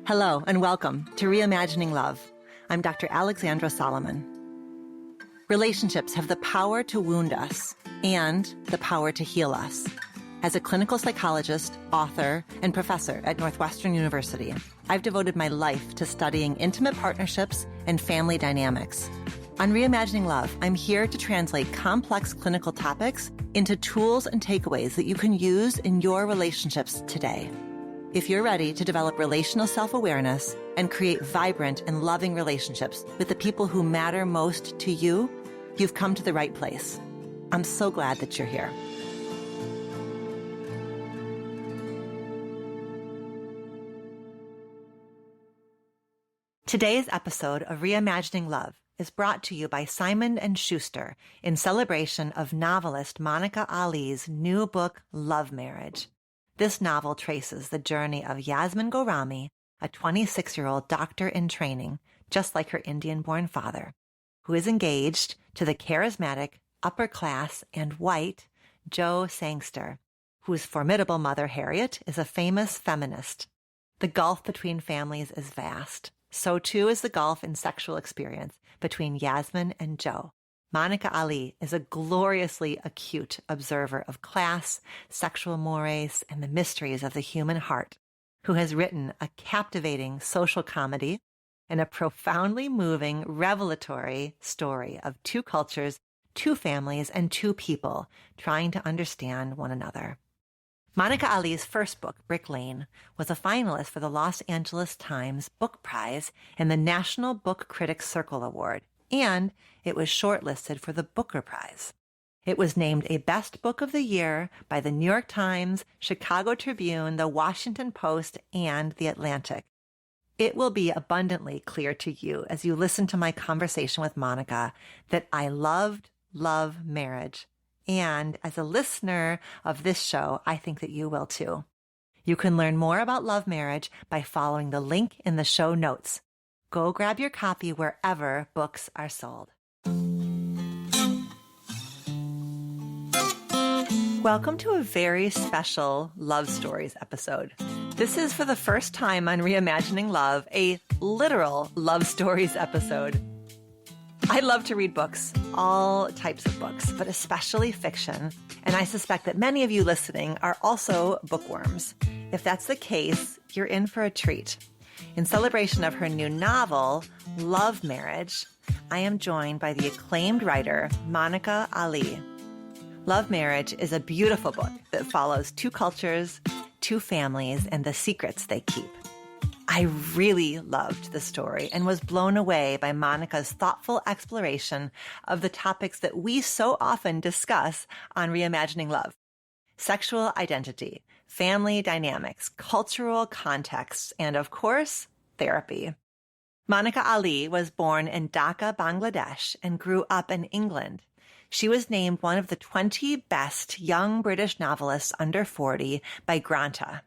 Hello and welcome to Reimagining Love. I'm Dr. Alexandra Solomon. Relationships have the power to wound us and the power to heal us. As a clinical psychologist, author, and professor at Northwestern University, I've devoted my life to studying intimate partnerships and family dynamics. On Reimagining Love, I'm here to translate complex clinical topics into tools and takeaways that you can use in your relationships today. If you're ready to develop relational self-awareness and create vibrant and loving relationships with the people who matter most to you, you've come to the right place. I'm so glad that you're here. Today's episode of Reimagining Love is brought to you by Simon & Schuster in celebration of novelist Monica Ali's new book, Love Marriage. This novel traces the journey of Yasmin Gourami, a 26-year-old doctor in training, just like her Indian-born father, who is engaged to the charismatic, upper-class, and white Joe Sangster, whose formidable mother, Harriet, is a famous feminist. The gulf between families is vast. So too is the gulf in sexual experience between Yasmin and Joe. Monica Ali is a gloriously acute observer of class, sexual mores, and the mysteries of the human heart, who has written a captivating social comedy and a profoundly moving, revelatory story of two cultures, two families, and two people trying to understand one another. Monica Ali's first book, Brick Lane, was a finalist for the Los Angeles Times Book Prize and the National Book Critics Circle Award, and it was shortlisted for the Booker Prize. It was named a Best Book of the Year by the New York Times, Chicago Tribune, the Washington Post, and The Atlantic. It will be abundantly clear to you as you listen to my conversation with Monica that I loved Love Marriage. And as a listener of this show, I think that you will too. You can learn more about Love Marriage by following the link in the show notes. Go grab your copy wherever books are sold. Welcome to a very special Love Stories episode. This is for the first time on Reimagining Love, a literal Love Stories episode. I love to read books, all types of books, but especially fiction. And I suspect that many of you listening are also bookworms. If that's the case, you're in for a treat. In celebration of her new novel, Love Marriage, I am joined by the acclaimed writer, Monica Ali. Love Marriage is a beautiful book that follows two cultures, two families, and the secrets they keep. I really loved the story and was blown away by Monica's thoughtful exploration of the topics that we so often discuss on Reimagining Love: sexual identity, family dynamics, cultural contexts, and of course, therapy. Monica Ali was born in Dhaka, Bangladesh, and grew up in England. She was named one of the 20 best young British novelists under 40 by Granta.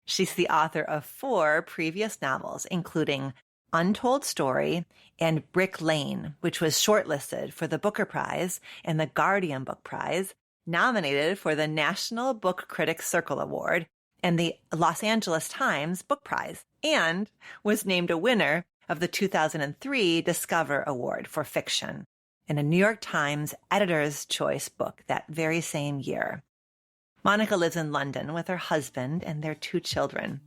She's the author of 4 previous novels, including Untold Story and Brick Lane, which was shortlisted for the Booker Prize and the Guardian Book Prize, nominated for the National Book Critics Circle Award and the Los Angeles Times Book Prize, and was named a winner of the 2003 Discover Award for Fiction and a New York Times Editor's Choice book that very same year. Monica lives in London with her husband and their 2 children.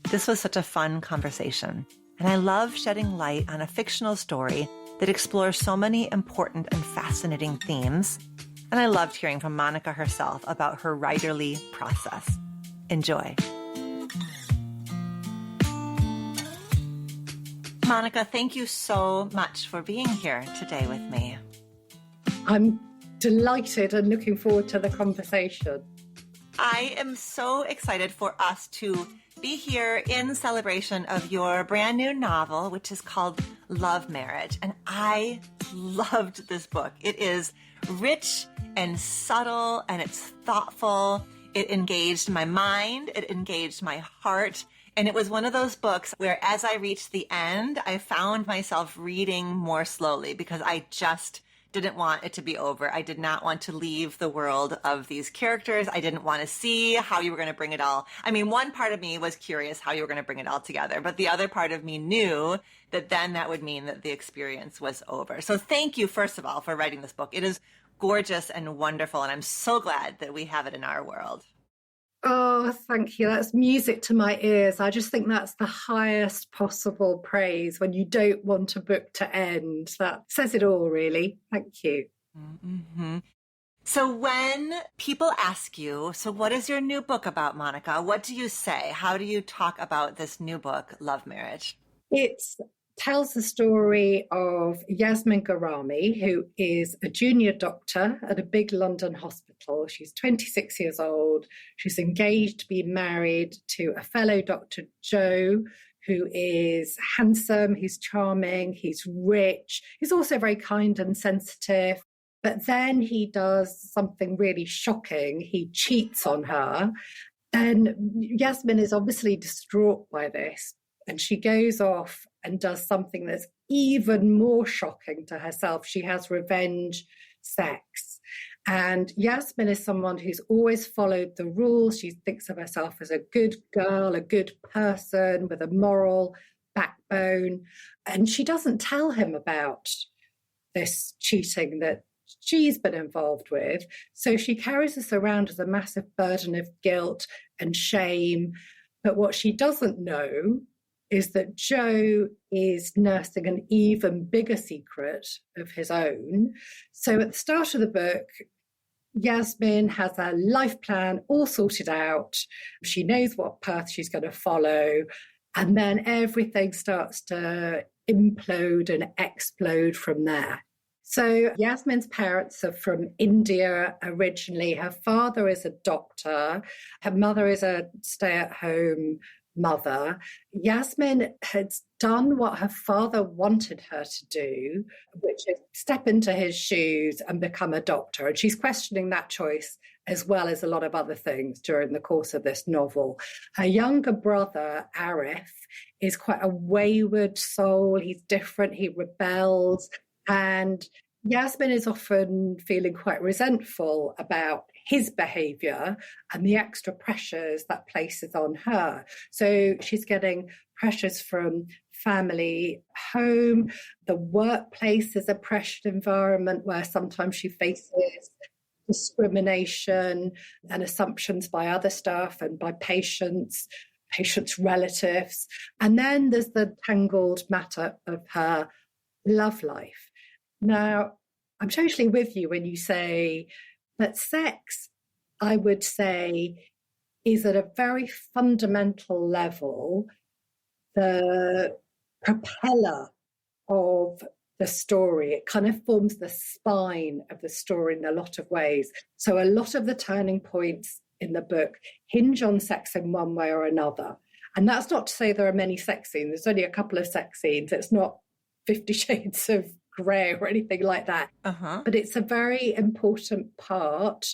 This was such a fun conversation, and I love shedding light on a fictional story that explores so many important and fascinating themes, and I loved hearing from Monica herself about her writerly process. Enjoy. Monica, thank you so much for being here today with me. I'm delighted and looking forward to the conversation. I am so excited for us to be here in celebration of your brand new novel, which is called Love Marriage. And I loved this book. It is rich and subtle and it's thoughtful. It engaged my mind. It engaged my heart. And it was one of those books where as I reached the end, I found myself reading more slowly because I just didn't want it to be over. I did not want to leave the world of these characters. I didn't want to see how you were going to bring it all. I mean, one part of me was curious how you were going to bring it all together, but the other part of me knew that then that would mean that the experience was over. So thank you, first of all, for writing this book. It is gorgeous and wonderful, and I'm so glad that we have it in our world. Oh, thank you. That's music to my ears. I just think that's the highest possible praise when you don't want a book to end. That says it all, really. Thank you. Mm-hmm. So when people ask you, so what is your new book about, Monica? What do you say? How do you talk about this new book, Love Marriage? It tells the story of Yasmin Garami, who is a junior doctor at a big London hospital. She's 26 years old. She's engaged to be married to a fellow doctor, Joe, who is handsome, he's charming, he's rich. He's also very kind and sensitive. But then he does something really shocking. He cheats on her. And Yasmin is obviously distraught by this. And she goes off and does something that's even more shocking to herself. She has revenge sex. And Yasmin is someone who's always followed the rules. She thinks of herself as a good girl, a good person with a moral backbone. And she doesn't tell him about this cheating that she's been involved with. So she carries this around as a massive burden of guilt and shame. But what she doesn't know is that Joe is nursing an even bigger secret of his own. So at the start of the book, Yasmin has a life plan all sorted out. She knows what path she's going to follow. And then everything starts to implode and explode from there. So Yasmin's parents are from India originally. Her father is a doctor. Her mother is a stay-at-home mother. Yasmin had done what her father wanted her to do, which is step into his shoes and become a doctor. And she's questioning that choice as well as a lot of other things during the course of this novel. Her younger brother, Arif, is quite a wayward soul. He's different. He rebels. And Yasmin is often feeling quite resentful about his behaviour and the extra pressures that places on her. So she's getting pressures from family, home, the workplace is a pressured environment where sometimes she faces discrimination and assumptions by other staff and by patients' relatives. And then there's the tangled matter of her love life. Now, I'm totally with you when you say that sex, I would say, is at a very fundamental level the propeller of the story. It kind of forms the spine of the story in a lot of ways. So a lot of the turning points in the book hinge on sex in one way or another. And that's not to say there are many sex scenes. There's only a couple of sex scenes. It's not 50 Shades of Grey or anything like that. But it's a very important part,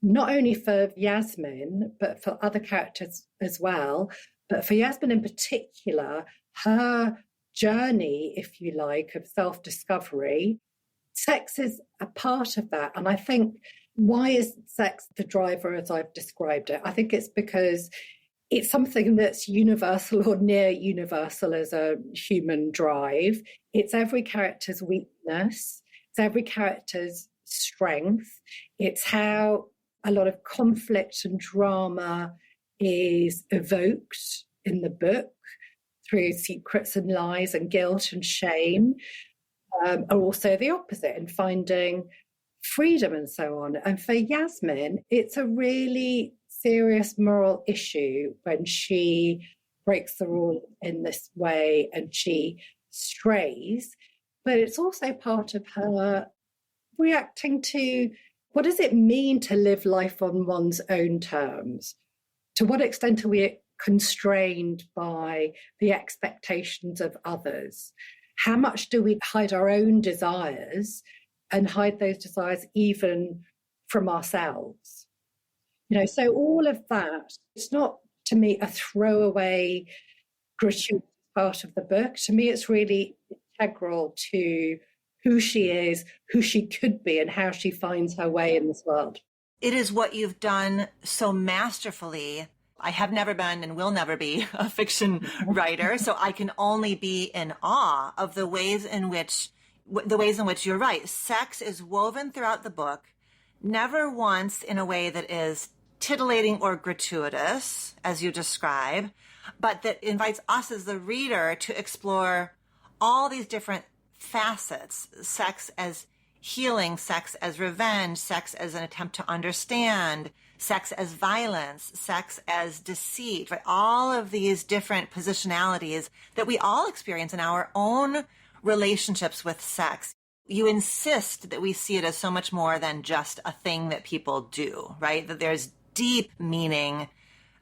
not only for Yasmin, but for other characters as well. But for Yasmin in particular, her journey, if you like, of self-discovery, sex is a part of that. And I think, why is sex the driver as I've described it? I think it's because it's something that's universal or near universal as a human drive. It's every character's weakness. It's every character's strength. It's how a lot of conflict and drama is evoked in the book through secrets and lies and guilt and shame, are also the opposite in finding freedom and so on. And for Yasmin, it's a really serious moral issue when she breaks the rule in this way and she strays. But it's also part of her reacting to, what does it mean to live life on one's own terms? To what extent are we constrained by the expectations of others? How much do we hide our own desires and hide those desires even from ourselves? You know, so all of that, it's not to me a throwaway gratuitous part of the book. To me, it's really integral to who she is, who she could be, and how she finds her way in this world. It is what you've done so masterfully. I have never been and will never be a fiction writer, so I can only be in awe of the ways in which you're right. Sex is woven throughout the book, never once in a way that is titillating or gratuitous, as you describe, but that invites us as the reader to explore all these different facets. Sex as healing, sex as revenge, sex as an attempt to understand, sex as violence, sex as deceit, right? All of these different positionalities that we all experience in our own relationships with sex. You insist that we see it as so much more than just a thing that people do, right? That there's deep meaning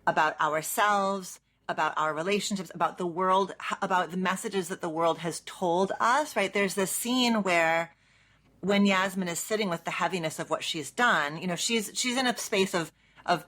about ourselves, about our relationships, about the world, about the messages that the world has told us, right? There's this scene where when Yasmin is sitting with the heaviness of what she's done, you know, she's in a space of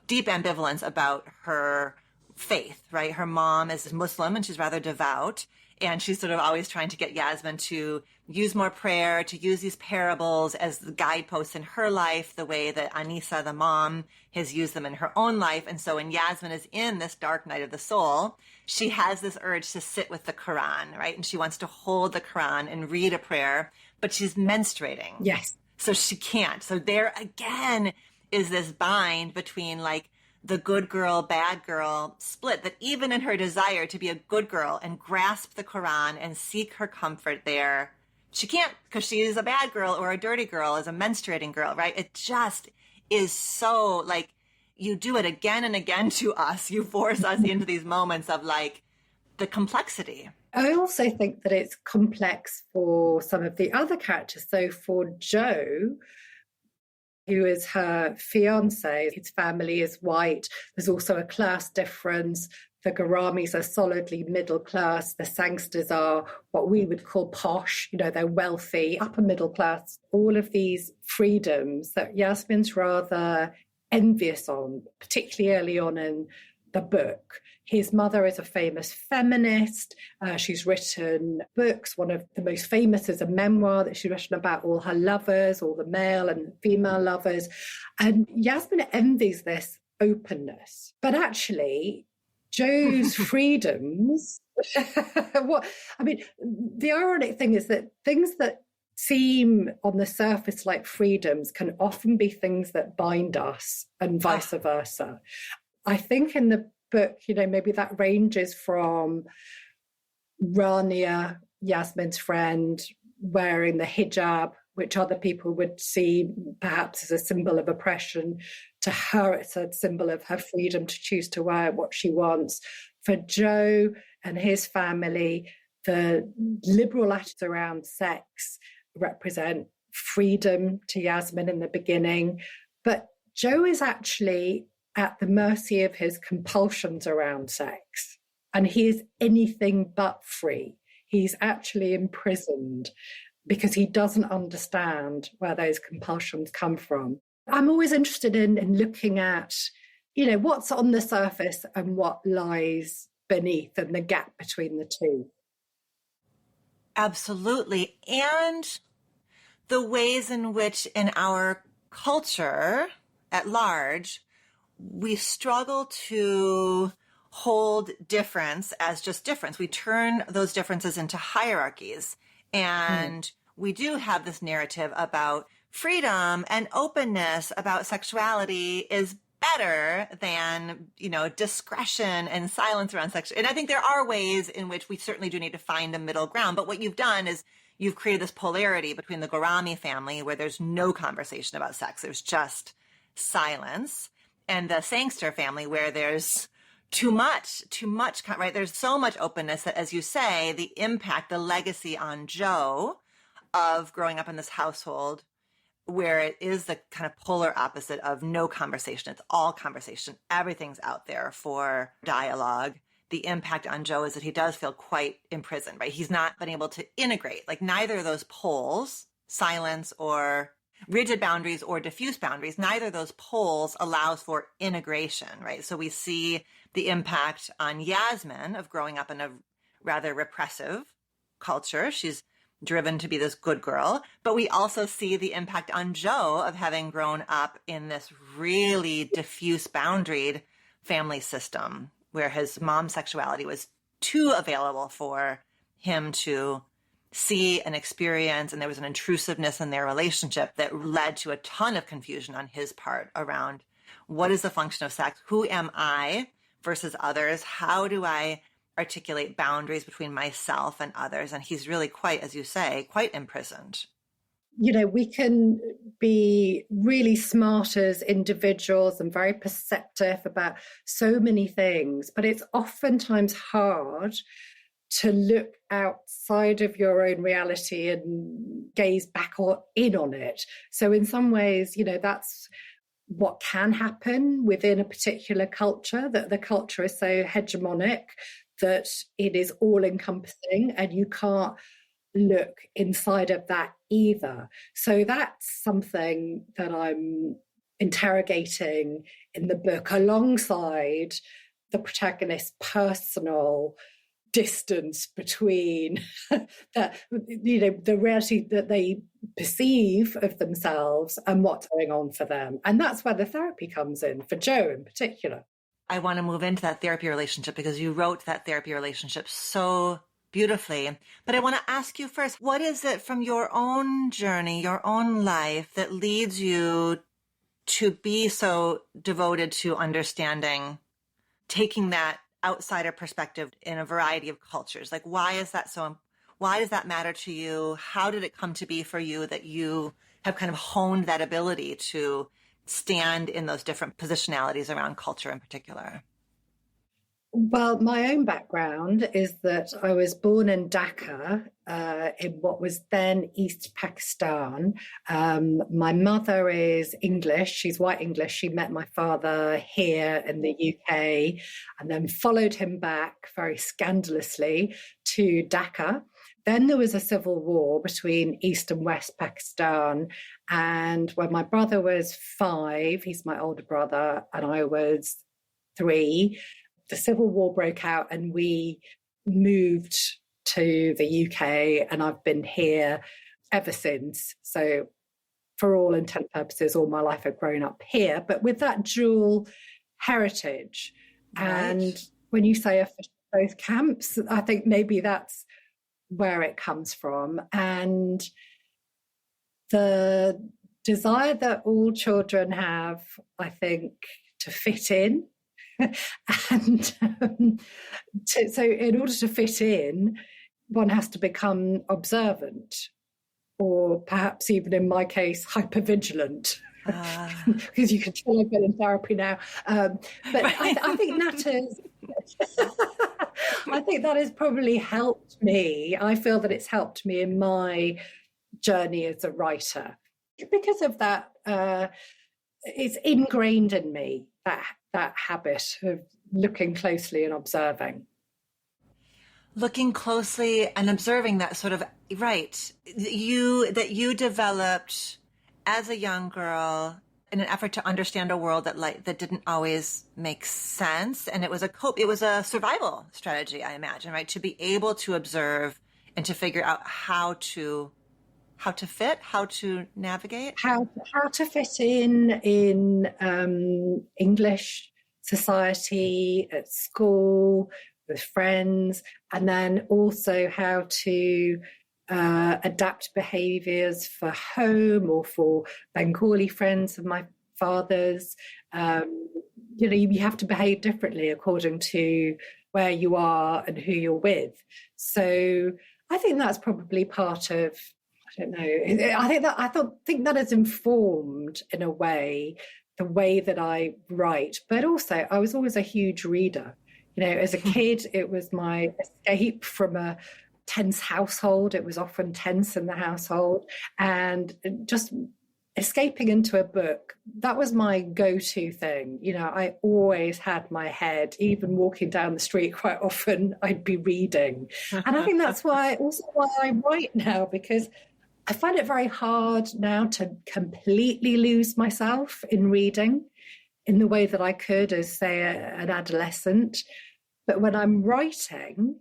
deep ambivalence about her faith, right? Her mom is Muslim and she's rather devout. And she's sort of always trying to get Yasmin to use more prayer, to use these parables as the guideposts in her life, the way that Anissa, the mom, has used them in her own life. And so when Yasmin is in this dark night of the soul, she has this urge to sit with the Quran, right? And she wants to hold the Quran and read a prayer, but she's menstruating. Yes. So she can't. So there again is this bind between like the good girl, bad girl split, that even in her desire to be a good girl and grasp the Quran and seek her comfort there, she can't, because she is a bad girl or a dirty girl, as a menstruating girl, right? It just is so like, you do it again and again to us. You force us into these moments of like the complexity. I also think that it's complex for some of the other characters. So for Joe, who is her fiance, his family is white. There's also a class difference. The Garamis are solidly middle class. The Sangsters are what we would call posh. You know, they're wealthy, upper middle class. All of these freedoms that Yasmin's rather envious on, particularly early on in the book. His mother is a famous feminist. She's written books. One of the most famous is a memoir that she's written about all her lovers, all the male and female lovers. And Yasmin envies this openness. But actually, Joe's freedoms, the ironic thing is that things that seem on the surface like freedoms can often be things that bind us and vice versa. I think in the book, you know, maybe that ranges from Rania, Yasmin's friend, wearing the hijab, which other people would see perhaps as a symbol of oppression. To her, it's a symbol of her freedom to choose to wear what she wants. For Joe and his family, the liberal attitudes around sex represent freedom to Yasmin in the beginning. But Joe is actually at the mercy of his compulsions around sex. And he is anything but free. He's actually imprisoned because he doesn't understand where those compulsions come from. I'm always interested in looking at, you know, what's on the surface and what lies beneath and the gap between the two. Absolutely. And the ways in which in our culture at large, we struggle to hold difference as just difference. We turn those differences into hierarchies. And we do have this narrative about freedom and openness about sexuality is better than, you know, discretion and silence around sex. And I think there are ways in which we certainly do need to find a middle ground. But what you've done is you've created this polarity between the Gorami family where there's no conversation about sex. There's just silence. And the Sangster family where there's too much, right? There's so much openness that, as you say, the impact, the legacy on Joe of growing up in this household where it is the kind of polar opposite of no conversation. It's all conversation. Everything's out there for dialogue. The impact on Joe is that he does feel quite imprisoned, right? He's not been able to integrate. Like neither of those poles, silence or rigid boundaries or diffuse boundaries, neither of those poles allows for integration, right? So we see the impact on Yasmin of growing up in a rather repressive culture. She's driven to be this good girl, but we also see the impact on Joe of having grown up in this really diffuse boundaried family system where his mom's sexuality was too available for him to see and experience, and there was an intrusiveness in their relationship that led to a ton of confusion on his part around what is the function of sex, who am I versus others, how do I articulate boundaries between myself and others. And he's really quite, as you say, quite imprisoned. You know, we can be really smart as individuals and very perceptive about so many things, but it's oftentimes hard to look outside of your own reality and gaze back or in on it. So in some ways, you know, that's what can happen within a particular culture, that the culture is so hegemonic that it is all encompassing and you can't look inside of that either. So that's something that I'm interrogating in the book alongside the protagonist's personal distance between the reality that they perceive of themselves and what's going on for them. And that's where the therapy comes in for Joe in particular. I want to move into that therapy relationship because you wrote that therapy relationship so beautifully. But I want to ask you first, what is it from your own journey, your own life that leads you to be so devoted to understanding, taking that outsider perspective in a variety of cultures? Like, why does that matter to you? How did it come to be for you that you have kind of honed that ability to stand in those different positionalities around culture in particular? Well, my own background is that I was born in Dhaka, in what was then East Pakistan. My mother is English. She's white English. She met my father here in the UK and then followed him back very scandalously to Dhaka. Then there was a civil war between East and West Pakistan. And when my brother was 5, he's my older brother, and I was 3, the civil war broke out and we moved to the UK, and I've been here ever since. So for all intent purposes, all my life I've grown up here, but with that dual heritage. Right. And when you say official both camps, I think maybe that's where it comes from. And the desire that all children have, I think, to fit in. And so in order to fit in, one has to become observant, or perhaps even in my case, hypervigilant. Because you can tell I've been in therapy now. But right. I think that is... I think that has probably helped me. I feel that it's helped me in my journey as a writer. Because of that, it's ingrained in me, that habit of looking closely and observing. Looking closely and observing, that sort of, right, you developed as a young girl in an effort to understand a world that didn't always make sense. And it was a survival strategy, I imagine, right? To be able to observe and to figure out how to fit, how to navigate. How to fit in English society, at school, with friends, and then also how to adapt behaviours for home or for Bengali friends of my father's. You have to behave differently according to where you are and who you're with. So I think that's probably part of, I don't know, I think that has informed in a way the way that I write. But also I was always a huge reader. As a kid, it was my escape from a tense household. It was often tense in the household, and just escaping into a book, that was my go-to thing. I always had my head, even walking down the street, quite often I'd be reading. And I think that's why I write now, because I find it very hard now to completely lose myself in reading in the way that I could as, say, an adolescent. But when I'm writing,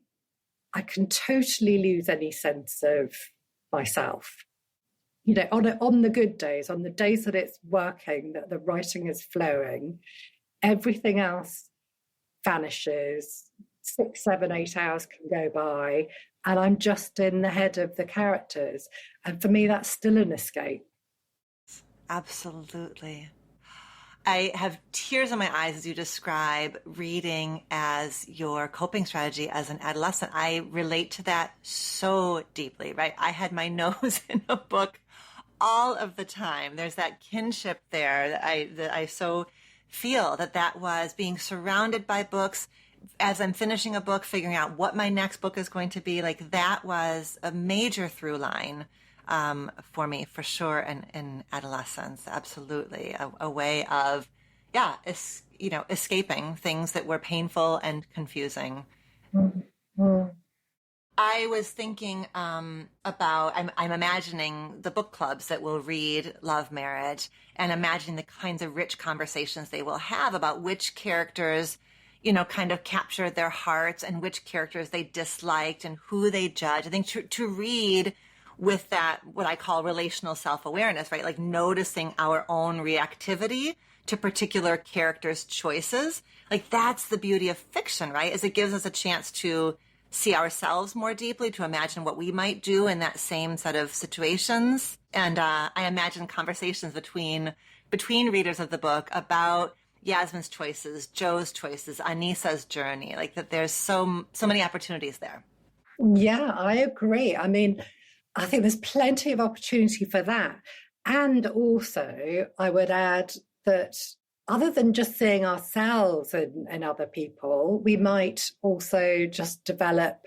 I can totally lose any sense of myself. On the good days, on the days that it's working, that the writing is flowing, everything else vanishes. 6, 7, 8 hours can go by, and I'm just in the head of the characters. And for me, that's still an escape. Absolutely. I have tears in my eyes as you describe reading as your coping strategy as an adolescent. I relate to that so deeply, right? I had my nose in a book all of the time. There's that kinship there that I so feel that was being surrounded by books as I'm finishing a book, figuring out what my next book is going to be. Like that was a major through line for me, for sure, in adolescence. Absolutely. A way of, escaping things that were painful and confusing. Mm-hmm. I was thinking about, I'm imagining the book clubs that will read Love, Marriage, and imagining the kinds of rich conversations they will have about which characters, kind of captured their hearts and which characters they disliked and who they judged. I think to read with that, what I call relational self-awareness, right? Like noticing our own reactivity to particular characters' choices. Like that's the beauty of fiction, right? Is it gives us a chance to see ourselves more deeply, to imagine what we might do in that same set of situations. And I imagine conversations between readers of the book about Yasmin's choices, Joe's choices, Anissa's journey, like that there's so many opportunities there. Yeah, I agree. I mean, I think there's plenty of opportunity for that. And also, I would add that other than just seeing ourselves and other people, we might also just develop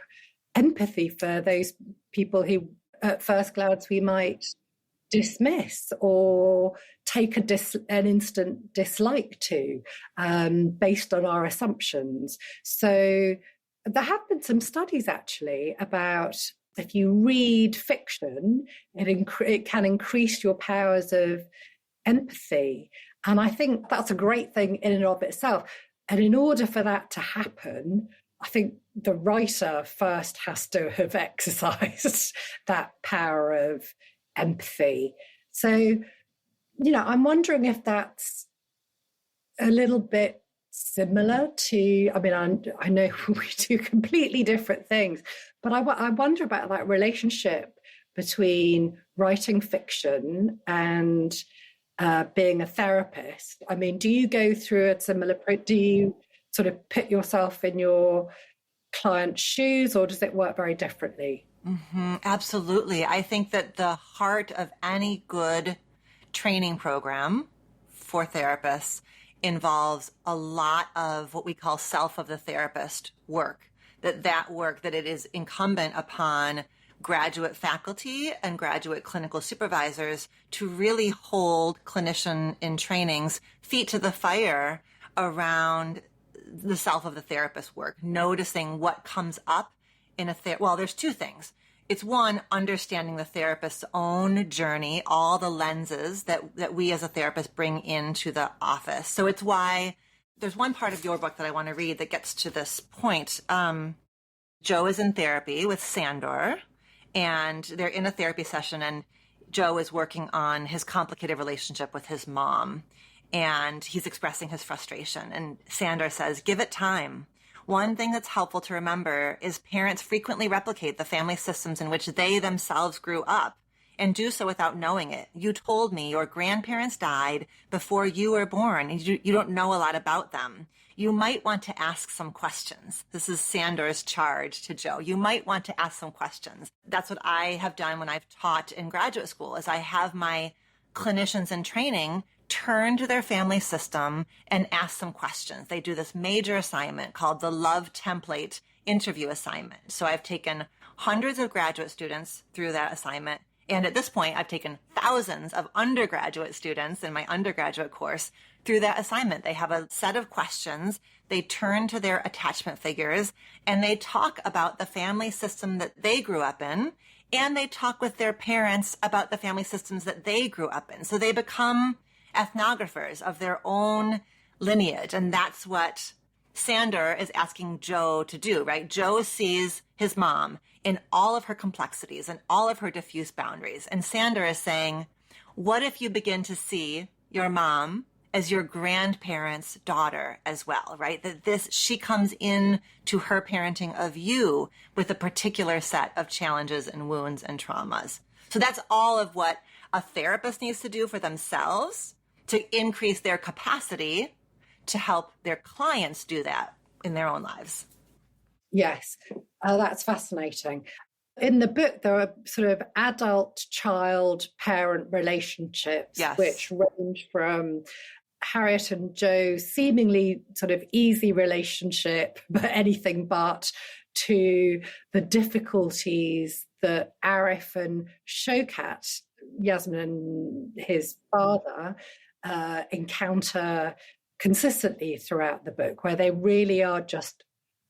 empathy for those people who at first glance we might dismiss or take an instant dislike to based on our assumptions. So there have been some studies actually about if you read fiction, it can increase your powers of empathy. And I think that's a great thing in and of itself. And in order for that to happen, I think the writer first has to have exercised that power of empathy. So, I'm wondering if that's a little bit similar to, I know we do completely different things, but I wonder about that relationship between writing fiction and being a therapist. I mean, do you go through a similar, do you sort of put yourself in your client's shoes, or does it work very differently? Mm-hmm, absolutely. I think that the heart of any good training program for therapists involves a lot of what we call self of the therapist work, that work that it is incumbent upon graduate faculty and graduate clinical supervisors to really hold clinician in trainings feet to the fire around the self of the therapist work, noticing what comes up in there's two things. It's one, understanding the therapist's own journey, all the lenses that we as a therapist bring into the office. So it's why there's one part of your book that I want to read that gets to this point. Joe is in therapy with Sandor, and they're in a therapy session, and Joe is working on his complicated relationship with his mom, and he's expressing his frustration. And Sandor says, "Give it time. One thing that's helpful to remember is parents frequently replicate the family systems in which they themselves grew up and do so without knowing it. You told me your grandparents died before you were born, and you don't know a lot about them. You might want to ask some questions." This is Sandor's charge to Joe. You might want to ask some questions. That's what I have done when I've taught in graduate school, is I have my clinicians in training turn to their family system and ask some questions. They do this major assignment called the Love Template Interview Assignment. So I've taken hundreds of graduate students through that assignment. And at this point, I've taken thousands of undergraduate students in my undergraduate course through that assignment. They have a set of questions. They turn to their attachment figures, and they talk about the family system that they grew up in, and they talk with their parents about the family systems that they grew up in. So they become ethnographers of their own lineage. And that's what Sander is asking Joe to do, right? Joe sees his mom in all of her complexities and all of her diffuse boundaries. And Sander is saying, what if you begin to see your mom as your grandparents' daughter as well, right? That she comes in to her parenting of you with a particular set of challenges and wounds and traumas. So that's all of what a therapist needs to do for themselves to increase their capacity to help their clients do that in their own lives. Yes, that's fascinating. In the book, there are sort of adult-child-parent relationships, yes, which range from Harriet and Joe's seemingly sort of easy relationship, but anything but, to the difficulties that Arif and Shaukat, Yasmin and his father, encounter consistently throughout the book, where they really are just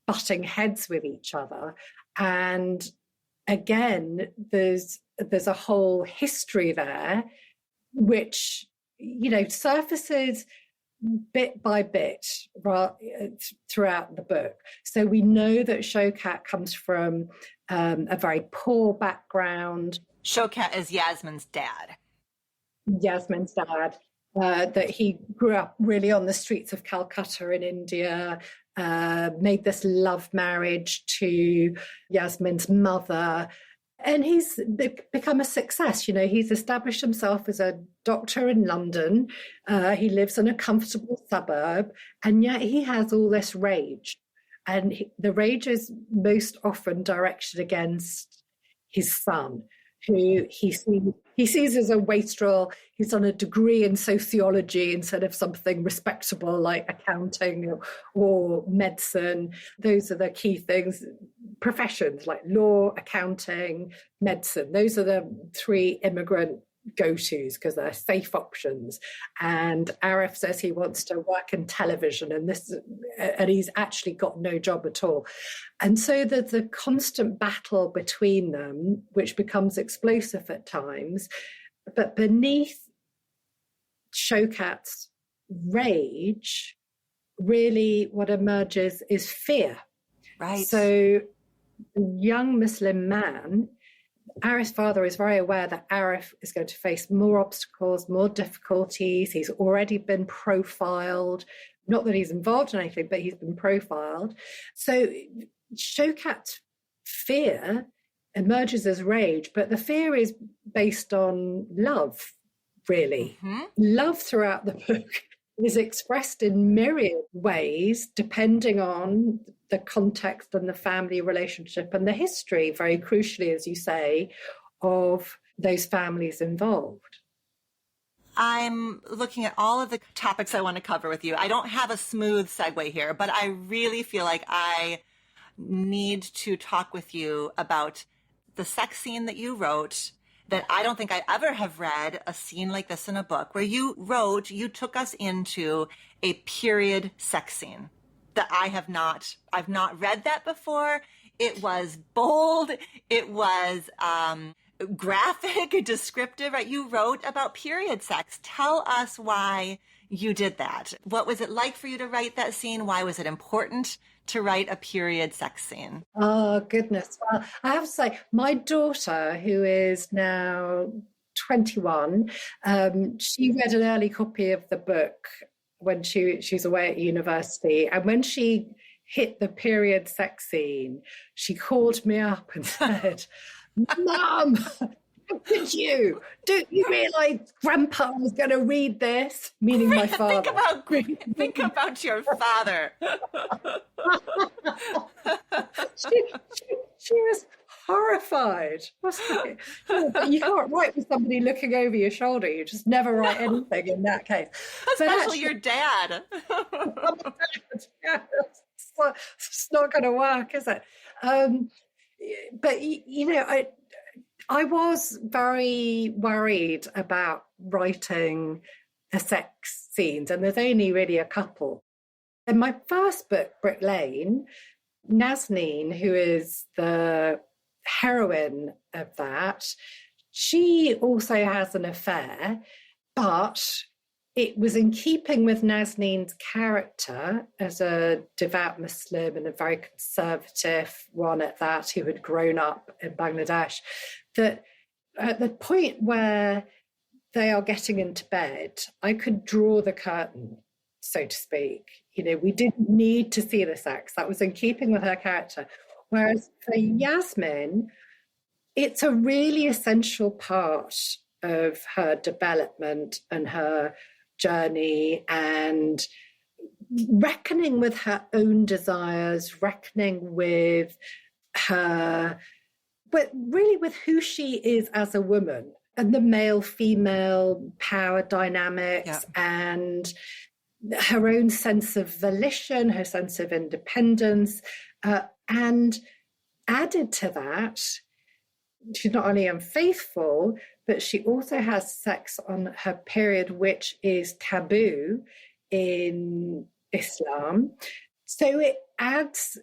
butting heads with each other. And again, there's a whole history there, which, you know, surfaces bit by bit throughout the book. So we know that Shaukat comes from a very poor background. Shaukat is Yasmin's dad. Yasmin's dad. That he grew up really on the streets of Calcutta in India, made this love marriage to Yasmin's mother, and he's become a success. You know, he's established himself as a doctor in London. He lives in a comfortable suburb, and yet he has all this rage. And the rage is most often directed against his son, who he sees as a wastrel. He's done a degree in sociology instead of something respectable like accounting or medicine. Those are the key things. Professions like law, accounting, medicine. Those are the three immigrant go-tos because they're safe options. And Arif says he wants to work in television, and he's actually got no job at all. And so there's a constant battle between them, which becomes explosive at times. But beneath Shaukat's rage, really what emerges is fear. Right. So the young Muslim man, Arif's father, is very aware that Arif is going to face more obstacles, more difficulties. He's already been profiled. Not that he's involved in anything, but he's been profiled. So Shaukat's fear emerges as rage, but the fear is based on love, really. Mm-hmm. Love throughout the book is expressed in myriad ways, depending on the context and the family relationship and the history, very crucially, as you say, of those families involved. I'm looking at all of the topics I want to cover with you. I don't have a smooth segue here, but I really feel like I need to talk with you about the sex scene that you wrote, that I don't think I ever have read a scene like this in a book, where you took us into a period sex scene that I've not read that before. It was bold. It was graphic, descriptive, right? You wrote about period sex. Tell us why you did that. What was it like for you to write that scene? Why was it important to write a period sex scene? Oh, goodness. Well, I have to say, my daughter, who is now 21, she read an early copy of the book when she's away at university. And when she hit the period sex scene, she called me up and said, Mum, how could you? Don't you realise Grandpa was going to read this? Meaning my father. Think about your father. she was horrified. But you can't write with somebody looking over your shoulder. You just never write anything in that case. Especially your dad. It's not going to work, is it? But, you know, I was very worried about writing the sex scenes, and there's only really a couple. In my first book, Brick Lane, Nazneen, who is the heroine of that, she also has an affair, but it was in keeping with Nazneen's character as a devout Muslim and a very conservative one at that, who had grown up in Bangladesh, that at the point where they are getting into bed, I could draw the curtain, so to speak. We didn't need to see the sex. That was in keeping with her character. Whereas for Yasmin, it's a really essential part of her development and her journey, and reckoning with her own desires, reckoning with her, but really with who she is as a woman, and the male-female power dynamics, and her own sense of volition, her sense of independence. And added to that, she's not only unfaithful, but she also has sex on her period, which is taboo in Islam. So it adds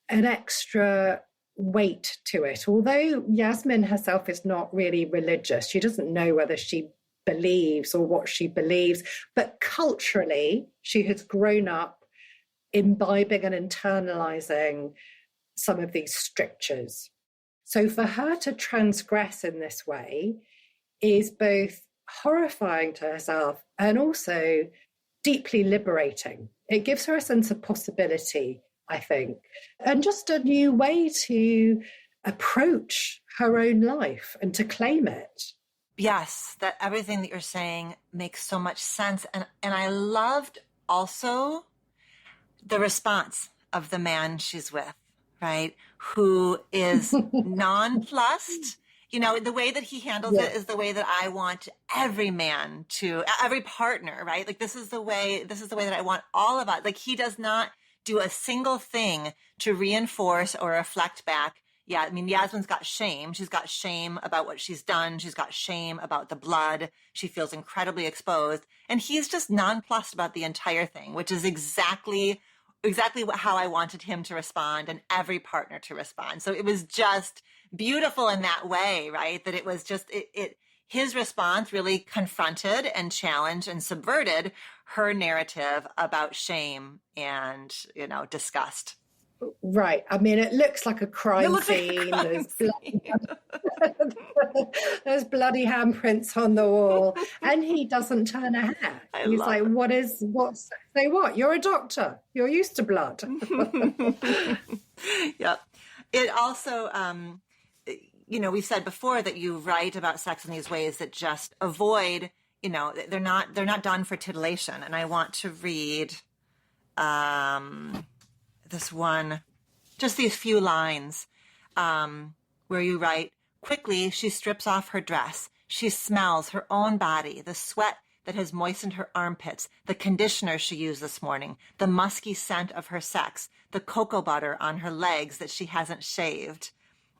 an extra weight to it. Although Yasmin herself is not really religious, she doesn't know whether she believes or what she believes, but culturally, she has grown up imbibing and internalizing some of these strictures. So for her to transgress in this way is both horrifying to herself and also deeply liberating. It gives her a sense of possibility, I think, and just a new way to approach her own life and to claim it. Yes, that everything that you're saying makes so much sense. And I loved also the response of the man she's with, right? Who is nonplussed. The way that he handles it is the way that I want every man to, every partner, right? Like this is the way that I want all of us. Like he does not do a single thing to reinforce or reflect back. Yeah, I mean, Yasmin's got shame. She's got shame about what she's done. She's got shame about the blood. She feels incredibly exposed. And he's just nonplussed about the entire thing, which is exactly how I wanted him to respond and every partner to respond. So it was just beautiful in that way, right? That it was just, his response really confronted and challenged and subverted her narrative about shame and, disgust. Right. I mean, it looks like a crime scene. There's bloody handprints on the wall, and he doesn't turn a hair. He's like, say what? You're a doctor. You're used to blood. Yeah. It also, we've said before that you write about sex in these ways that just avoid, they're not done for titillation. And I want to read, this one, just these few lines, where you write, quickly, she strips off her dress. She smells her own body, the sweat that has moistened her armpits, the conditioner she used this morning, the musky scent of her sex, the cocoa butter on her legs that she hasn't shaved.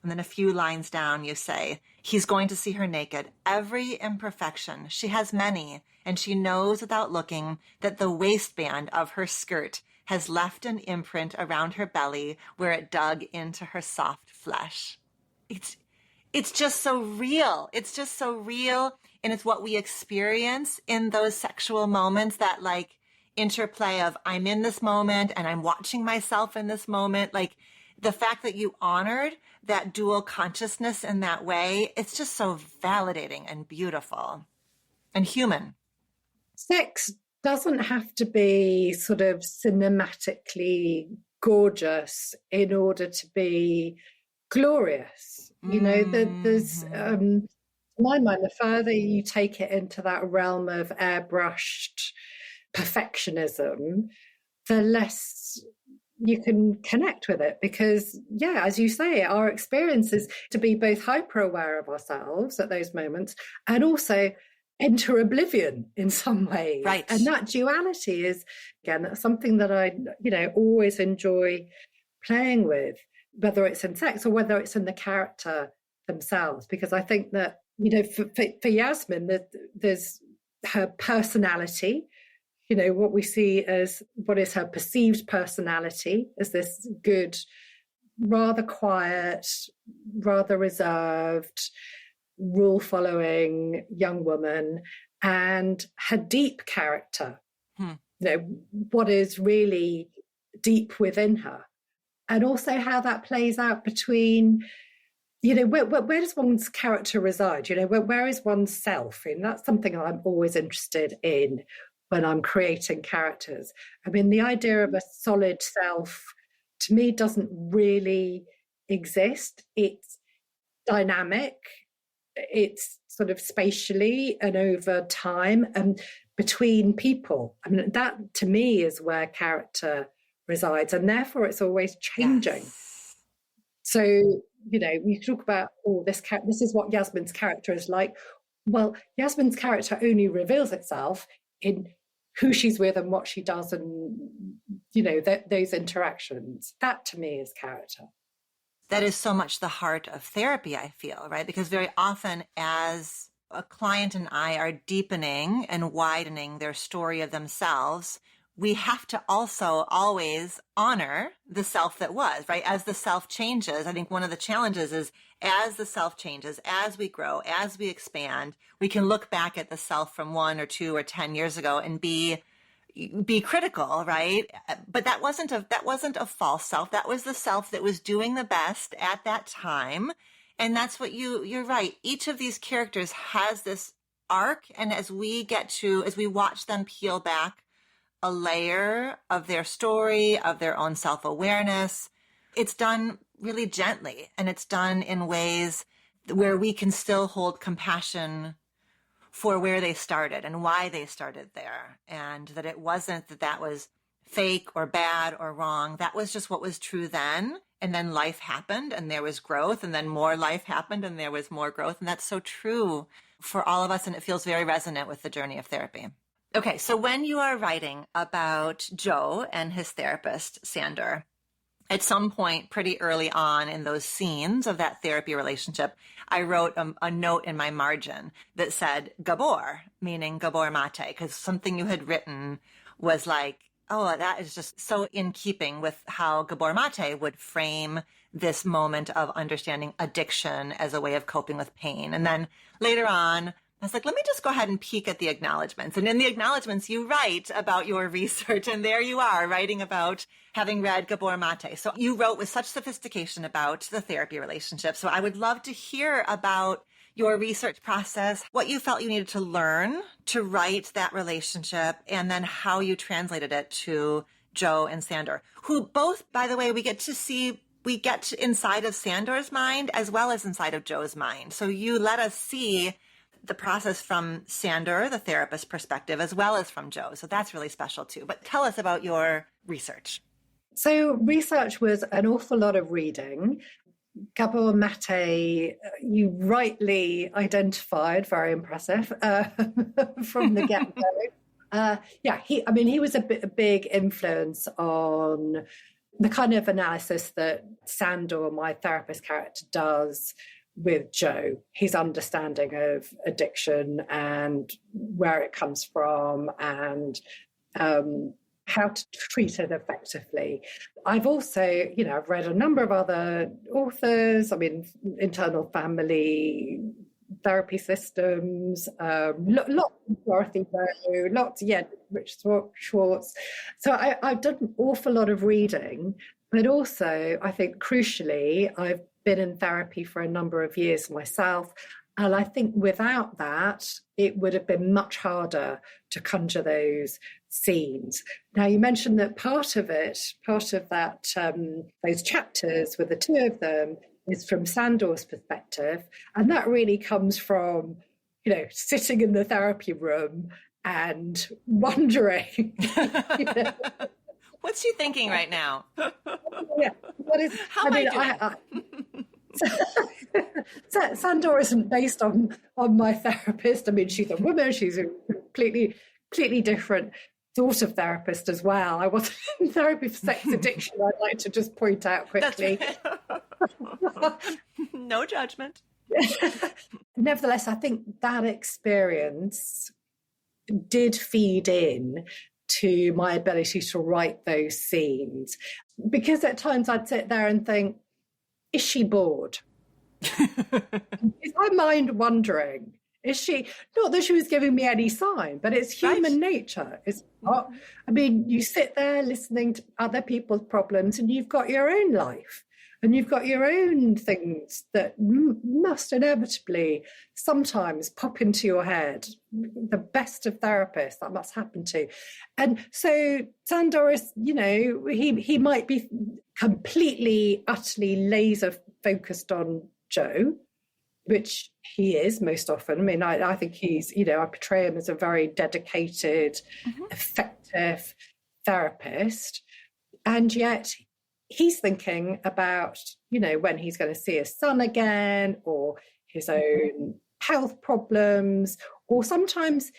And then a few lines down, you say, he's going to see her naked. Every imperfection, she has many, and she knows without looking that the waistband of her skirt has left an imprint around her belly where it dug into her soft flesh. It's just so real. It's just so real. And it's what we experience in those sexual moments, that like interplay of I'm in this moment and I'm watching myself in this moment. Like the fact that you honored that dual consciousness in that way, it's just so validating and beautiful and human. Sex doesn't have to be sort of cinematically gorgeous in order to be glorious. There's, to my mind, the further you take it into that realm of airbrushed perfectionism, the less you can connect with it. Because, as you say, our experience is to be both hyper aware of ourselves at those moments and also enter oblivion in some ways. Right. And that duality is, again, that's something that I, always enjoy playing with, whether it's in sex or whether it's in the character themselves. Because I think that, for Yasmin, there's her personality, what we see as what is her perceived personality as this good, rather quiet, rather reserved, rule-following young woman. and her deep character, Hmm. what is really deep within her, and also how that plays out between, where does one's character reside? Where is one's self? And that's something I'm always interested in when I'm creating characters. I mean, the idea of a solid self, to me, doesn't really exist. It's dynamic. It's sort of spatially and over time and between people. I mean, that to me is where character resides, and therefore it's always changing. Yes. So, we talk about, this is what Yasmin's character is like. Well, Yasmin's character only reveals itself in who she's with and what she does, and, those interactions. That to me is character. That is so much the heart of therapy, I feel, right? Because very often as a client and I are deepening and widening their story of themselves, we have to also always honor the self that was, right? As the self changes, I think one of the challenges is as the self changes, as we grow, as we expand, we can look back at the self from 1 or 2 or 10 years ago and be critical, right? But that wasn't a false self. That was the self that was doing the best at that time. And that's what you're right. Each of these characters has this arc. And as we watch them peel back a layer of their story, of their own self-awareness, it's done really gently. And it's done in ways where we can still hold compassion for where they started and why they started there. And that it wasn't that was fake or bad or wrong. That was just what was true then. And then life happened and there was growth, and then more life happened and there was more growth. And that's so true for all of us. And it feels very resonant with the journey of therapy. Okay. So when you are writing about Joe and his therapist, Sandor, at some point pretty early on in those scenes of that therapy relationship, I wrote a note in my margin that said Gabor, meaning Gabor Mate, because something you had written was like, oh, that is just so in keeping with how Gabor Mate would frame this moment of understanding addiction as a way of coping with pain. And then later on, I was like, let me just go ahead and peek at the acknowledgments. And in the acknowledgments, you write about your research. And there you are writing about having read Gabor Mate. So you wrote with such sophistication about the therapy relationship. So I would love to hear about your research process, what you felt you needed to learn to write that relationship, and then how you translated it to Joe and Sandor, who both, by the way, we get inside of Sandor's mind as well as inside of Joe's mind. So you let us see the process from Sandor, the therapist perspective, as well as from Joe. So that's really special too. But tell us about your research. So research was an awful lot of reading. Gabor Mate, you rightly identified, very impressive from the get-go. He was a big influence on the kind of analysis that Sandor, my therapist character, does with Joe, his understanding of addiction and where it comes from, and how to treat it effectively. I've also, I've read a number of other authors. I mean, internal family therapy systems, lots of Dorothy Rowe, Richard Schwartz. So I've done an awful lot of reading, but also I think crucially, I've been in therapy for a number of years myself. And I think without that, it would have been much harder to conjure those scenes. Now, you mentioned that part of that, those chapters with the two of them is from Sandor's perspective. And that really comes from, sitting in the therapy room and wondering, What's she thinking right now? Yeah, How am I doing? Sandor isn't based on my therapist. I mean, she's a woman. She's a completely different sort of therapist as well. I wasn't in therapy for sex addiction. I'd like to just point out quickly. Right. No judgment. Nevertheless, I think that experience did feed in to my ability to write those scenes, because at times I'd sit there and think, is she bored? Is my mind wandering? Is she, not that she was giving me any sign, but it's human nature. It's not, I mean, you sit there listening to other people's problems and you've got your own life and you've got your own things that must inevitably sometimes pop into your head. The best of therapists, that must happen to. And so Sandor is, you know, he might be completely, utterly laser focused on Joe, which he is most often. I mean, I think he's, you know, I portray him as a very dedicated, effective therapist. And yet he's thinking about, you know, when he's going to see his son again, or his own health problems, or sometimes,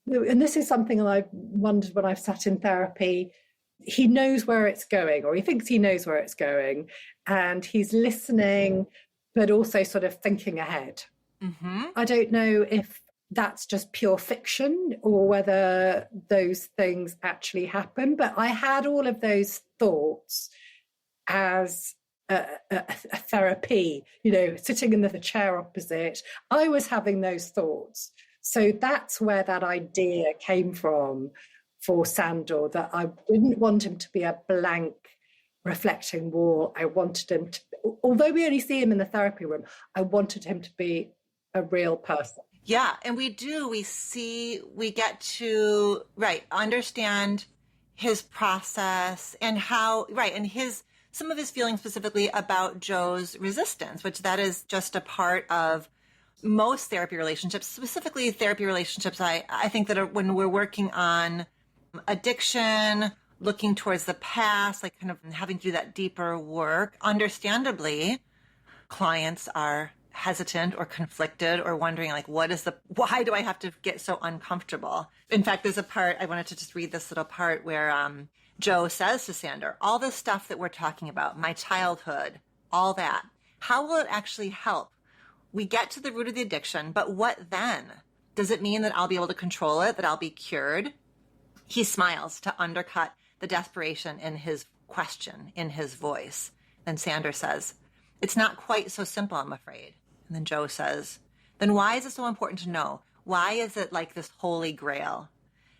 and this is something that I've wondered when I've sat in therapy, he knows where it's going, or he thinks he knows where it's going, and he's listening, but also sort of thinking ahead. I don't know if that's just pure fiction or whether those things actually happen, but I had all of those thoughts as a therapy, you know, sitting in the chair opposite. I was having those thoughts. So that's where that idea came from for Sandor, that I didn't want him to be a blank reflecting wall. I wanted him to, although we only see him in the therapy room, I wanted him to be a real person. Yeah. And we get to, understand his process and how, and some of his feelings specifically about Joe's resistance, which that is just a part of most therapy relationships, specifically therapy relationships. I think that when we're working on addiction, looking towards the past, like kind of having to do that deeper work, understandably, clients are hesitant or conflicted or wondering, like, why do I have to get so uncomfortable? In fact, there's a part, I wanted to just read this little part where Joe says to Sandor, all the stuff that we're talking about, my childhood, all that, how will it actually help? We get to the root of the addiction, but what then? Does it mean that I'll be able to control it, that I'll be cured? He smiles to undercut the desperation in his question, in his voice. Then Sandor says, it's not quite so simple, I'm afraid. And then Joe says, then why is it so important to know? Why is it like this holy grail?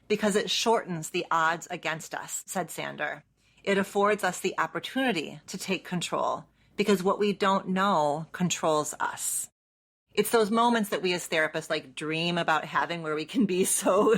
Because it shortens the odds against us, said Sandor. It affords us the opportunity to take control, because what we don't know controls us. It's those moments that we as therapists like dream about having, where we can be so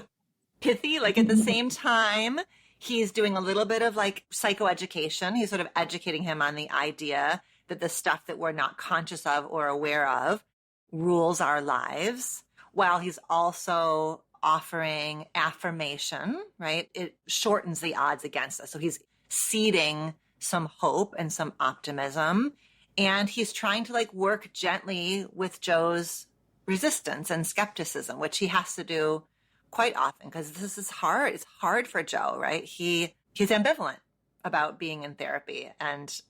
pithy, like at the same time, he's doing a little bit of like psychoeducation. He's sort of educating him on the idea that the stuff that we're not conscious of or aware of rules our lives, while he's also offering affirmation, right? It shortens the odds against us. So he's seeding some hope and some optimism, and he's trying to like work gently with Joe's resistance and skepticism, which he has to do quite often, because this is hard. It's hard for Joe, right? He's ambivalent about being in therapy and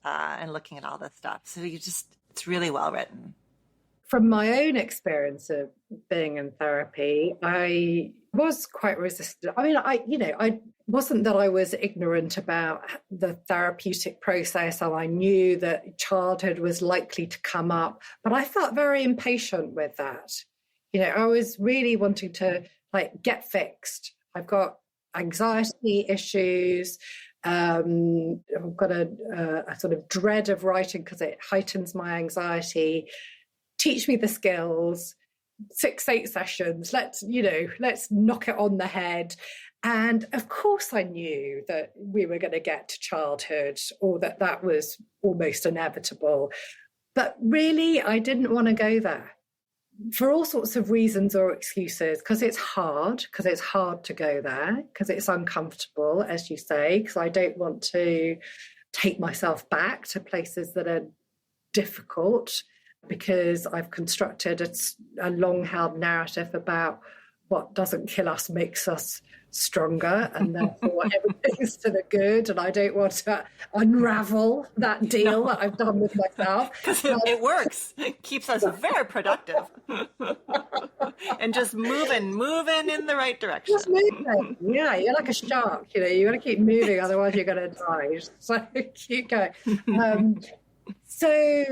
looking at all this stuff. So it's really well written. From my own experience of being in therapy, I was quite resistant. I mean, I wasn't that I was ignorant about the therapeutic process, and I knew that childhood was likely to come up, but I felt very impatient with that. You know, I was really wanting to like get fixed. I've got anxiety issues. I've got a sort of dread of writing because it heightens my anxiety. Teach me the skills, 6-8 sessions. Let's knock it on the head. And of course I knew that we were going to get to childhood, or that was almost inevitable. But really, I didn't want to go there for all sorts of reasons or excuses, because it's hard to go there, because it's uncomfortable, as you say, because I don't want to take myself back to places that are difficult, because I've constructed a long-held narrative about what doesn't kill us makes us stronger, and therefore everything's to the good, and I don't want to unravel that deal that I've done with myself. Because it works. It keeps us very productive. And just moving in the right direction. Just moving. Yeah, you're like a shark, you got to keep moving, otherwise you're going to die. So keep going. So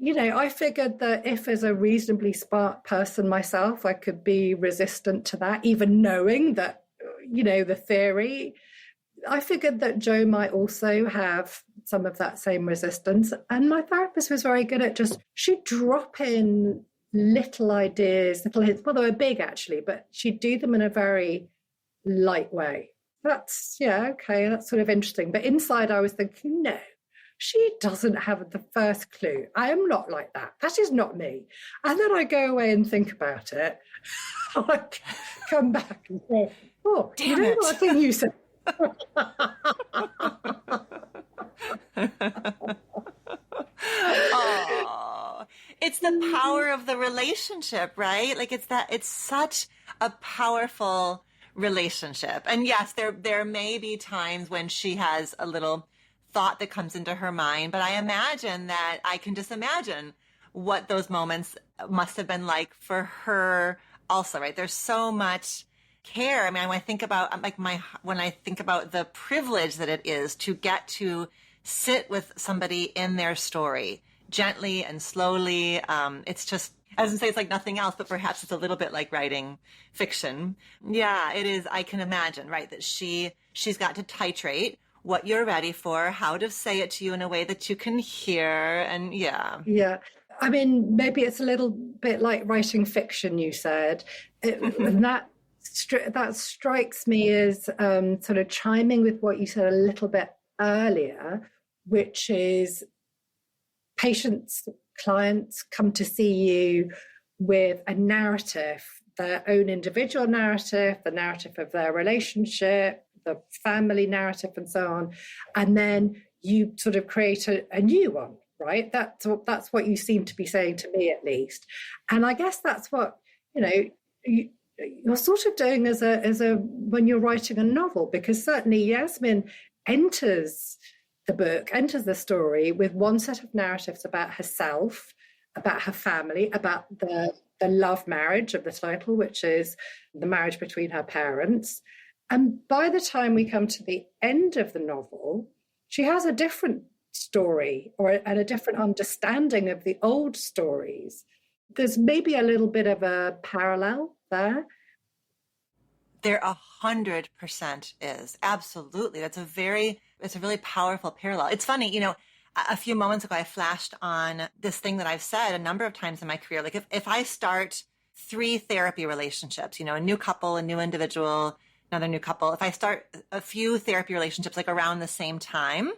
I figured that if as a reasonably smart person myself, I could be resistant to that, even knowing that, the theory. I figured that Joe might also have some of that same resistance. And my therapist was very good at she'd drop in little ideas, little hints. Well, they were big actually, but she'd do them in a very light way. Okay, that's sort of interesting. But inside I was thinking, no, she doesn't have the first clue. I am not like that. That is not me. And then I go away and think about it. I come back and say, oh, Damn it. what thing you said? Oh, it's the power of the relationship, right? Like it's such a powerful relationship. And yes, there may be times when she has a little thought that comes into her mind, but I imagine that I can just imagine what those moments must have been like for her also, right? There's so much care. I mean, when I think about when I think about the privilege that it is to get to sit with somebody in their story gently and slowly. It's just, I was gonna say it's like nothing else, but perhaps it's a little bit like writing fiction. Yeah, it is. I can imagine, right? That she's got to titrate what you're ready for, how to say it to you in a way that you can hear. And yeah. Yeah. I mean, maybe it's a little bit like writing fiction, you said. And that strikes me as sort of chiming with what you said a little bit earlier, which is patients, clients come to see you with a narrative, their own individual narrative, the narrative of their relationship, the family narrative, and so on. And then you sort of create a new one, right? That's what you seem to be saying to me, at least. And I guess that's what, you're sort of doing as a when you're writing a novel, because certainly Yasmin enters the story with one set of narratives about herself, about her family, about the love marriage of the title, which is the marriage between her parents. And by the time we come to the end of the novel, she has a different story and a different understanding of the old stories. There's maybe a little bit of a parallel there. There 100% is. Absolutely. It's a really powerful parallel. It's funny, a few moments ago, I flashed on this thing that I've said a number of times in my career. Like if I start 3 therapy relationships, a new couple, a new individual, another new couple, if I start a few therapy relationships like around the same time,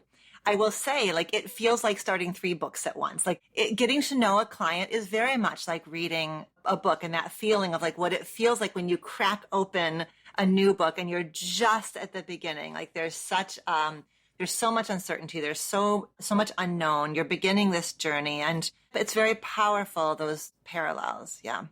I will say, like, it feels like starting 3 books at once. Like getting to know a client is very much like reading a book, and that feeling of like what it feels like when you crack open a new book and you're just at the beginning. Like there's so much uncertainty. There's so much unknown. You're beginning this journey, and it's very powerful, those parallels. Yeah.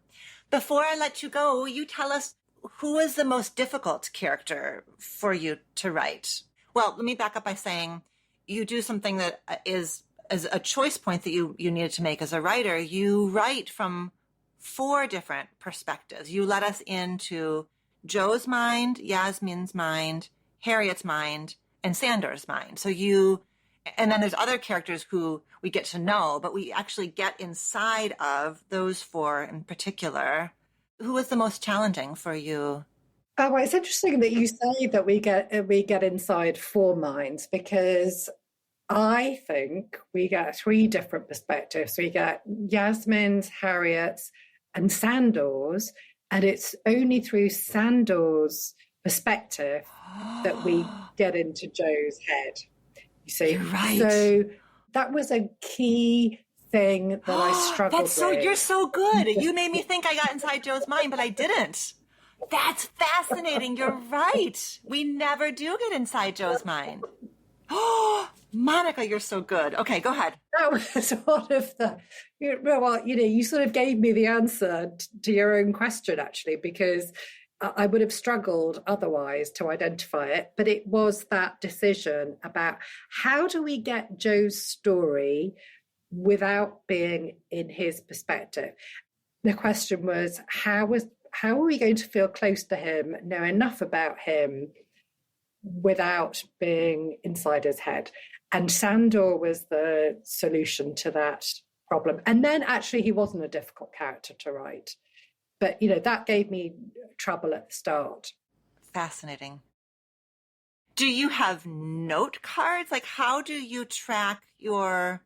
Before I let you go, will you tell us who was the most difficult character for you to write? Well, let me back up by saying you do something that is as a choice point that you needed to make as a writer. You write from 4 different perspectives. You let us into Joe's mind, Yasmin's mind, Harriet's mind, and Sandor's mind. And then there's other characters who we get to know, but we actually get inside of those 4 in particular. Who was the most challenging for you? Oh, well, it's interesting that you say that we get inside 4 minds, because I think we get 3 different perspectives. We get Yasmin's, Harriet's, and Sandor's, and it's only through Sandor's perspective that we get into Joe's head. You see, You're right. So that was a key thing that I struggled with. You're so good. You made me think I got inside Joe's mind, but I didn't. That's fascinating. You're right. We never do get inside Joe's mind. Oh, Monica, you're so good. Okay, go ahead. That was one of you sort of gave me the answer to your own question, actually, because I would have struggled otherwise to identify it. But it was that decision about how do we get Joe's story without being in his perspective. The question was, how are we going to feel close to him, know enough about him without being inside his head? And Sandor was the solution to that problem. And then actually he wasn't a difficult character to write. But, that gave me trouble at the start. Fascinating. Do you have note cards? Like, how do you track your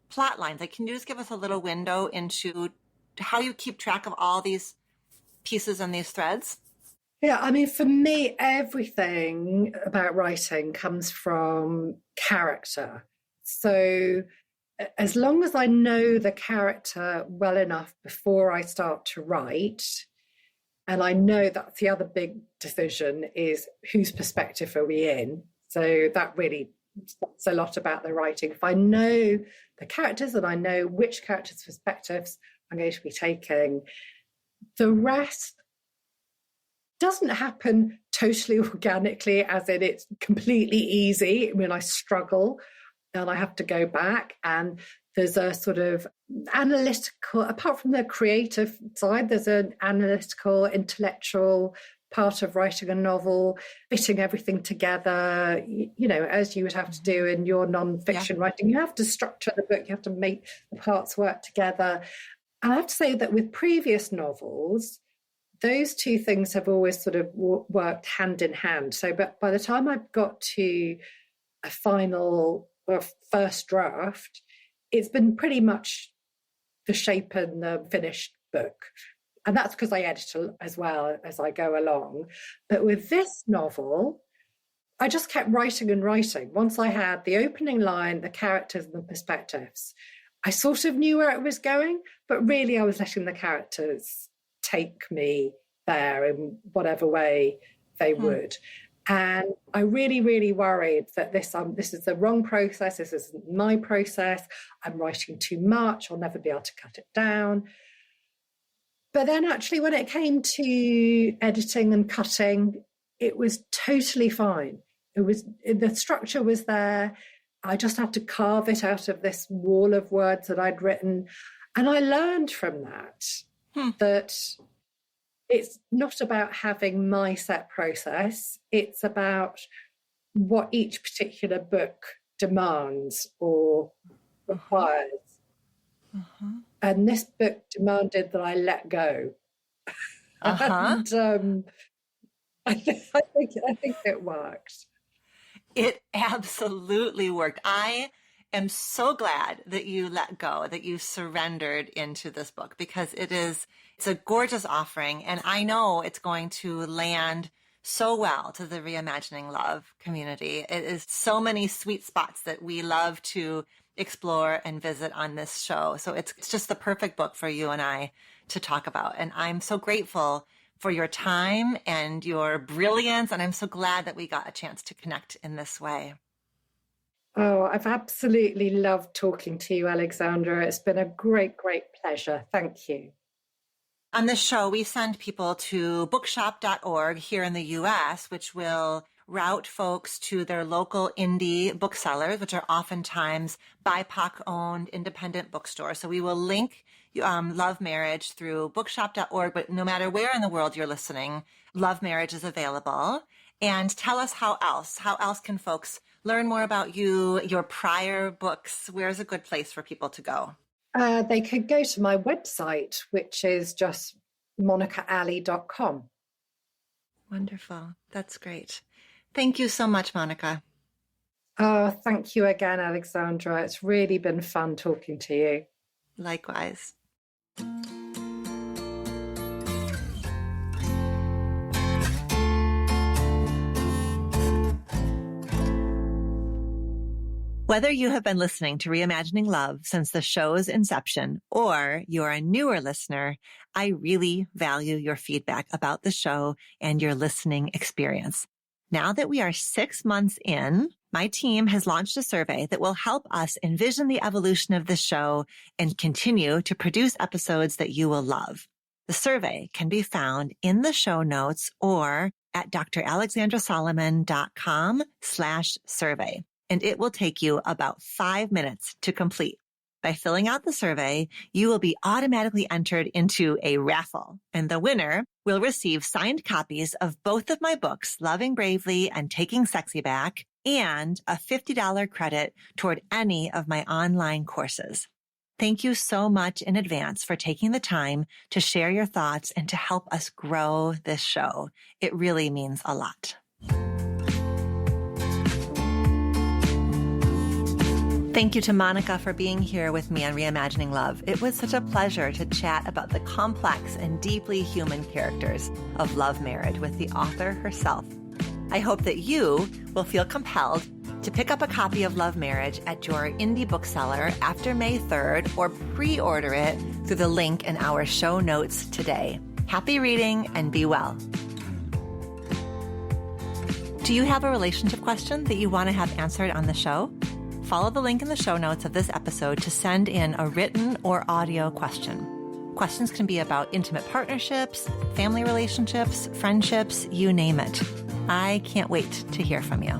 plot lines? Like, can you just give us a little window into how you keep track of all these pieces and these threads? Yeah, I mean, for me, everything about writing comes from character. So as long as I know the character well enough before I start to write, and I know that's the other big decision is whose perspective are we in? So that really says a lot about the writing. If I know the characters and I know which characters' perspectives I'm going to be taking, the rest doesn't happen totally organically, as in it's completely easy. I mean, I struggle and I have to go back, and there's a sort of analytical, apart from the creative side, there's an analytical, intellectual part of writing a novel, fitting everything together, as you would have to do in your non-fiction writing. You have to structure the book, you have to make the parts work together. And I have to say that with previous novels, those two things have always sort of worked hand in hand. So but by the time I've got to a final or first draft, it's been pretty much the shape and the finished book. And that's because I edit as well as I go along. But with this novel, I just kept writing and writing. Once I had the opening line, the characters and the perspectives, I sort of knew where it was going, but really I was letting the characters take me there in whatever way they would. And I really, really worried that this is the wrong process. This isn't my process. I'm writing too much. I'll never be able to cut it down. But then actually when it came to editing and cutting, it was totally fine. The structure was there. I just had to carve it out of this wall of words that I'd written. And I learned from that, that it's not about having my set process. It's about what each particular book demands or requires. And this book demanded that I let go. And I think it worked. It absolutely worked. I am so glad that you let go, that you surrendered into this book, because it's a gorgeous offering. And I know it's going to land so well to the Reimagining Love community. It is so many sweet spots that we love to explore and visit on this show. So it's just the perfect book for you and I to talk about. And I'm so grateful for your time and your brilliance. And I'm so glad that we got a chance to connect in this way. Oh, I've absolutely loved talking to you, Alexandra. It's been a great, great pleasure. Thank you. On this show, we send people to bookshop.org here in the U.S., which will route folks to their local indie booksellers, which are oftentimes BIPOC-owned independent bookstores. So we will link Love Marriage through bookshop.org, but no matter where in the world you're listening, Love Marriage is available. And tell us how else can folks learn more about you, your prior books? Where's a good place for people to go? They could go to my website, which is just monicaalley.com. Wonderful. That's great. Thank you so much, Monica. Oh, thank you again, Alexandra. It's really been fun talking to you. Likewise. Whether you have been listening to Reimagining Love since the show's inception or you're a newer listener, I really value your feedback about the show and your listening experience. Now that we are 6 months in, my team has launched a survey that will help us envision the evolution of the show and continue to produce episodes that you will love. The survey can be found in the show notes or at dralexandrasolomon.com/survey. And it will take you about 5 minutes to complete. By filling out the survey, you will be automatically entered into a raffle, and the winner will receive signed copies of both of my books, Loving Bravely and Taking Sexy Back, and a $50 credit toward any of my online courses. Thank you so much in advance for taking the time to share your thoughts and to help us grow this show. It really means a lot. Thank you to Monica for being here with me on Reimagining Love. It was such a pleasure to chat about the complex and deeply human characters of Love Marriage with the author herself. I hope that you will feel compelled to pick up a copy of Love Marriage at your indie bookseller after May 3rd or pre-order it through the link in our show notes today. Happy reading and be well. Do you have a relationship question that you want to have answered on the show? Follow the link in the show notes of this episode to send in a written or audio question. Questions can be about intimate partnerships, family relationships, friendships, you name it. I can't wait to hear from you.